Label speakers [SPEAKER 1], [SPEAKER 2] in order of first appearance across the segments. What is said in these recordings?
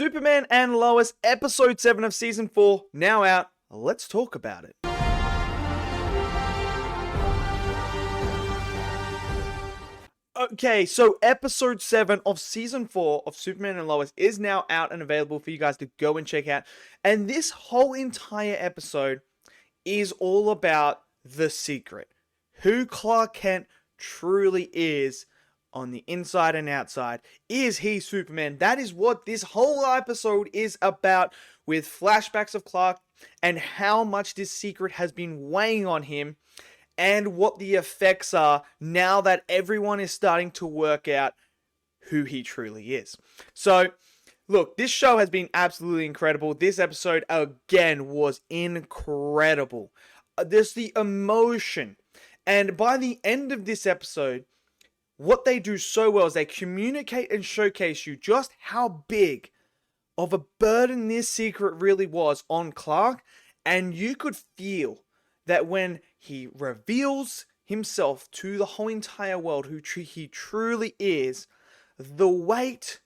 [SPEAKER 1] Superman and Lois, episode 7 of season 4, now out. Let's talk about it. Okay, so episode 7 of season 4 of Superman and Lois is now out and available for you guys to go and check out. And this whole entire episode is all about the secret. Who Clark Kent truly is on the inside and outside. Is he Superman? That is what this whole episode is about, with flashbacks of Clark and how much this secret has been weighing on him and what the effects are now that everyone is starting to work out who he truly is. So, look, this show has been absolutely incredible. This episode, again, was incredible. There's the emotion. And by the end of this episode, what they do so well is they communicate and showcase you just how big of a burden this secret really was on Clark. And you could feel that when he reveals himself to the whole entire world, who he truly is, the weight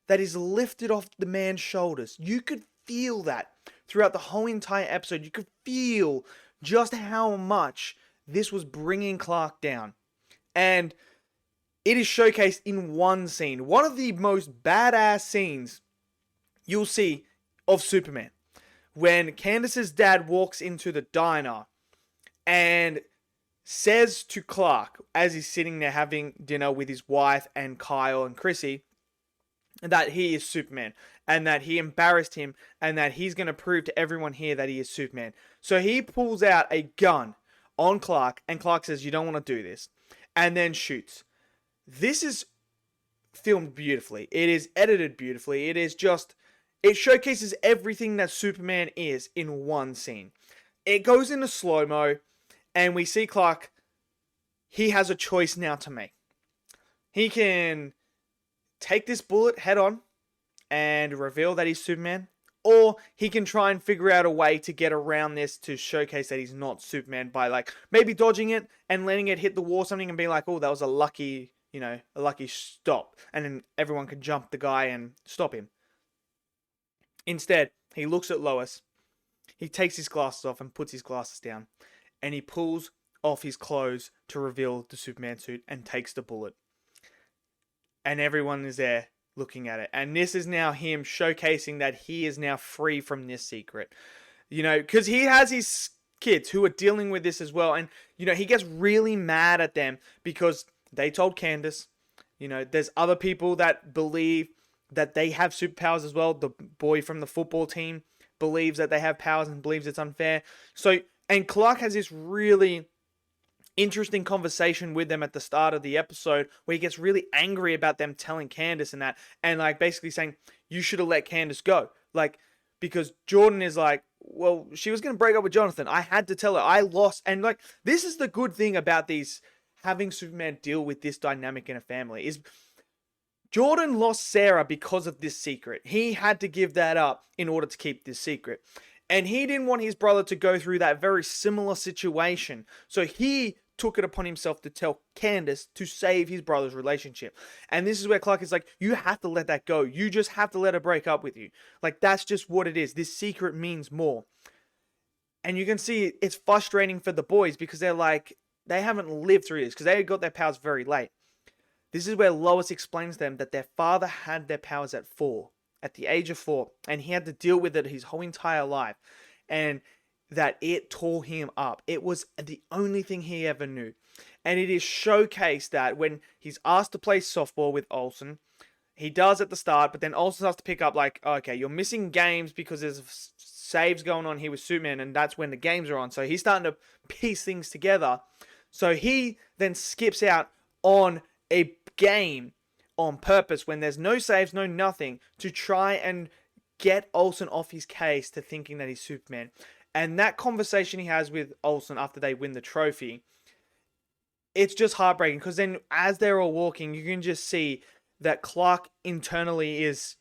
[SPEAKER 1] that is lifted off the man's shoulders. You could feel that throughout the whole entire episode. You could feel just how much this was bringing Clark down. And it is showcased in one scene. One of the most badass scenes you'll see of Superman. When Candace's dad walks into the diner and says to Clark, as he's sitting there having dinner with his wife and Kyle and Chrissy, that he is Superman and that he embarrassed him and that he's going to prove to everyone here that he is Superman. So he pulls out a gun on Clark and Clark says, "You don't want to do this," and then shoots. This is filmed beautifully. It is edited beautifully. It showcases everything that Superman is in one scene. It goes into slow-mo, and we see Clark. He has a choice now to make. He can take this bullet head on and reveal that he's Superman, or he can try and figure out a way to get around this to showcase that he's not Superman by maybe dodging it and letting it hit the wall or something and be like, "Oh, that was a lucky stop," and then everyone can jump the guy and stop him. Instead, he looks at Lois, he takes his glasses off and puts his glasses down, and he pulls off his clothes to reveal the Superman suit and takes the bullet. And everyone is there looking at it. And this is now him showcasing that he is now free from this secret. Because he has his kids who are dealing with this as well. And, he gets really mad at them because they told Candace, there's other people that believe that they have superpowers as well. The boy from the football team believes that they have powers and believes it's unfair. And Clark has this really interesting conversation with them at the start of the episode where he gets really angry about them telling Candace and that, and basically saying, "You should have let Candace go." Because Jordan is like, "Well, she was going to break up with Jonathan. I had to tell her. I lost." And this is the good thing about having Superman deal with this dynamic in a family is Jordan lost Sarah because of this secret. He had to give that up in order to keep this secret. And he didn't want his brother to go through that very similar situation. So he took it upon himself to tell Candace to save his brother's relationship. And this is where Clark is like, "You have to let that go. You just have to let her break up with you." That's just what it is. This secret means more. And you can see it's frustrating for the boys because they haven't lived through this because they got their powers very late. This is where Lois explains to them that their father had their powers at the age of 4, and he had to deal with it his whole entire life, and that it tore him up. It was the only thing he ever knew. And it is showcased that when he's asked to play softball with Olsen, he does at the start, but then Olsen starts to pick up okay, you're missing games because there's saves going on here with Superman, and that's when the games are on. So he's starting to piece things together. So he then skips out on a game on purpose when there's no saves, no nothing, to try and get Olsen off his case to thinking that he's Superman. And that conversation he has with Olsen after they win the trophy, it's just heartbreaking because then as they're all walking, you can just see that Clark internally is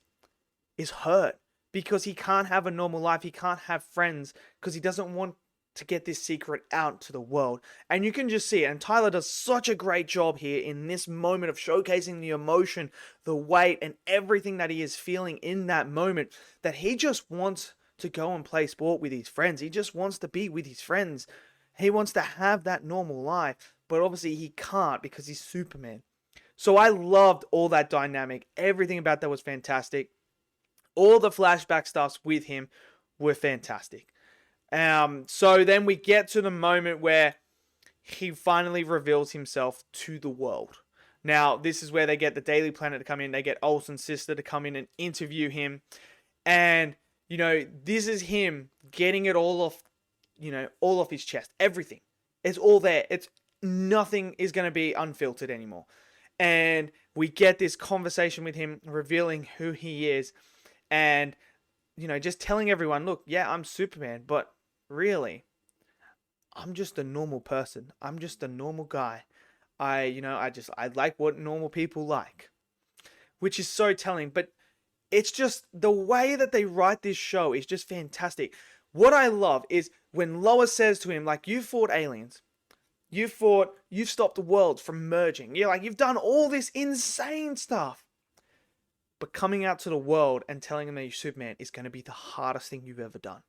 [SPEAKER 1] hurt because he can't have a normal life. He can't have friends because he doesn't want to get this secret out to the world. And you can just see it. And Tyler does such a great job here in this moment of showcasing the emotion, the weight, and everything that he is feeling in that moment, that he just wants to go and play sport with his friends. He just wants to be with his friends. He wants to have that normal life, but obviously he can't because he's Superman. So I loved all that dynamic. Everything about that was fantastic. All the flashback stuffs with him were fantastic. So then we get to the moment where he finally reveals himself to the world. Now, this is where they get the Daily Planet to come in. They get Olsen's sister to come in and interview him. And, you know, this is him getting it all off, you know, all off his chest. Everything. It's all there. It's nothing is going to be unfiltered anymore. And we get this conversation with him revealing who he is. And, you know, just telling everyone, look, yeah, I'm Superman, but really, I'm just a normal person. I'm just a normal guy. I like what normal people like, which is so telling. But it's just the way that they write this show is just fantastic. What I love is when Lois says to him, like, you fought aliens. You've stopped the world from merging. You've done all this insane stuff. But coming out to the world and telling them that you're Superman is going to be the hardest thing you've ever done.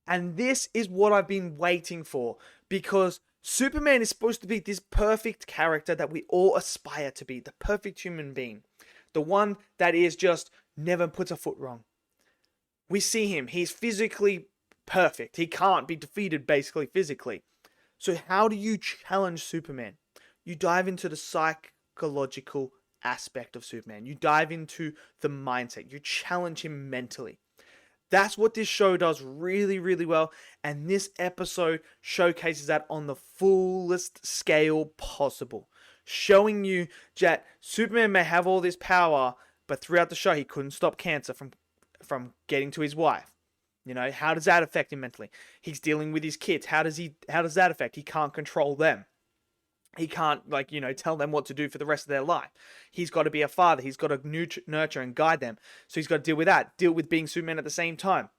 [SPEAKER 1] And this is what I've been waiting for. Because Superman is supposed to be this perfect character that we all aspire to be. The perfect human being. The one that is just never puts a foot wrong. We see him. He's physically perfect. He can't be defeated basically physically. So how do you challenge Superman? You dive into the psychological aspect of Superman. You dive into the mindset. You challenge him mentally. That's what this show does really, really well. And this episode showcases that on the fullest scale possible. Showing you that Superman may have all this power, but throughout the show he couldn't stop cancer from getting to his wife. You know, how does that affect him mentally? He's dealing with his kids. How does that affect? He can't control them. He can't, tell them what to do for the rest of their life. He's got to be a father. He's got to nurture and guide them. So he's got to deal with that. Deal with being Superman at the same time.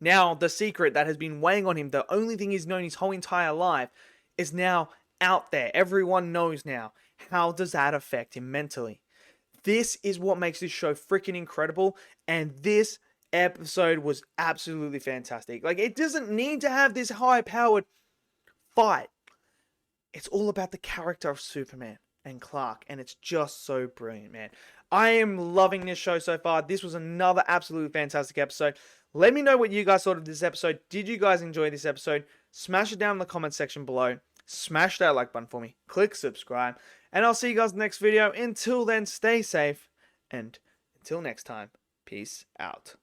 [SPEAKER 1] Now, the secret that has been weighing on him, the only thing he's known his whole entire life, is now out there. Everyone knows now. How does that affect him mentally? This is what makes this show freaking incredible. And this episode was absolutely fantastic. It doesn't need to have this high-powered fight. It's all about the character of Superman and Clark, and it's just so brilliant, man. I am loving this show so far. This was another absolutely fantastic episode. Let me know what you guys thought of this episode. Did you guys enjoy this episode? Smash it down in the comment section below. Smash that like button for me. Click subscribe, and I'll see you guys in the next video. Until then, stay safe, and until next time, peace out.